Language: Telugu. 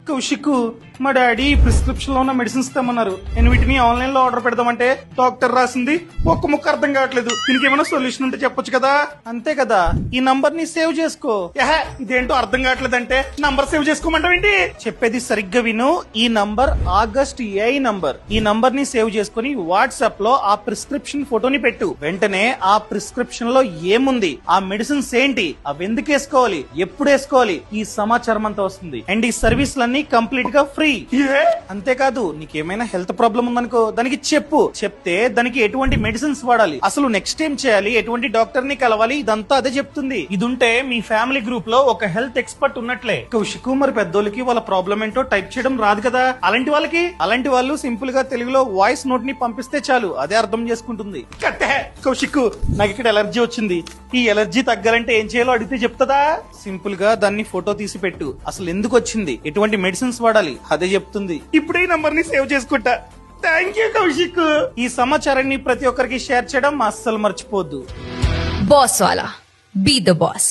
కౌశిక్, మా డాడీ ప్రిస్క్రిప్షన్ లో ఉన్న మెడిసిన్స్ తెమ్మన్నారు. నేను వీటిని ఆన్లైన్ లో ఆర్డర్ పెడదామంటే డాక్టర్ రాసింది ఒక్క ముక్క అర్థం కావట్లేదు. దీనికి ఏమైనా సొల్యూషన్ ఉంటే చెప్పొచ్చు కదా. అంతే కదా, ఈ నంబర్ ని సేవ్ చేసుకో. ఇదేంటో అర్థం కావట్లేదంటే నంబర్ సేవ్ చేసుకోమంటావేంటి? చెప్పేది సరిగ్గా విను. ఈ నంబర్ ఆగస్ట్ ఏ నంబర్. ఈ నంబర్ ని సేవ్ చేసుకుని వాట్సాప్ లో ఆ ప్రిస్క్రిప్షన్ ఫోటోని పెట్టు. వెంటనే ఆ ప్రిస్క్రిప్షన్ లో ఏముంది, ఆ మెడిసిన్స్ ఏంటి, అవి ఎందుకు వేసుకోవాలి, ఎప్పుడు వేసుకోవాలి, ఈ సమాచారం అంతా వస్తుంది. అండ్ ఈ సర్వీసులన్నీ కంప్లీట్ గా ఫ్రీ. అంతేకాదు, నీకేమైనా హెల్త్ ప్రాబ్లం ఉందనుకో దానికి చెప్తే దానికి ఎటువంటి మెడిసిన్స్ వాడాలి, అసలు నెక్స్ట్ ఏం చేయాలి, ఎటువంటి డాక్టర్ ని కలవాలి, ఇదంతా అదే చెప్తుంది. ఇది ఉంటే మీ ఫ్యామిలీ గ్రూప్ లో ఒక హెల్త్ ఎక్స్పర్ట్ ఉన్నట్లే. కౌశిక్, మరి పెద్దోళ్ళకి వాళ్ళ ప్రాబ్లం ఏంటో టైప్ చేయడం రాదు కదా, అలాంటి వాళ్ళు సింపుల్ గా తెలుగులో వాయిస్ నోట్ ని పంపిస్తే చాలు, అదే అర్థం చేసుకుంటుంది. కౌశిక్, నాకు ఇక్కడ ఎలర్జీ వచ్చింది. ఈ ఎలర్జీ తగ్గాలంటే ఏం చేయాలో అడిగితే చెప్తుందా? సింపుల్ గా దాన్ని ఫోటో తీసి పెట్టు. అసలు ఎందుకు వచ్చింది, ఎటువంటి మెడిసిన్స్ వాడాలి, అదే చెప్తుంది. ఇప్పుడే ఈ నంబర్ ని సేవ్ చేసుకుంటా. Thank you Kaushik. ఈ సమాచారాన్ని ప్రతి ఒక్కరికి షేర్ చేయడం అస్సలు మర్చిపోద్దు. బాస్ వాలా, బీ ద బాస్.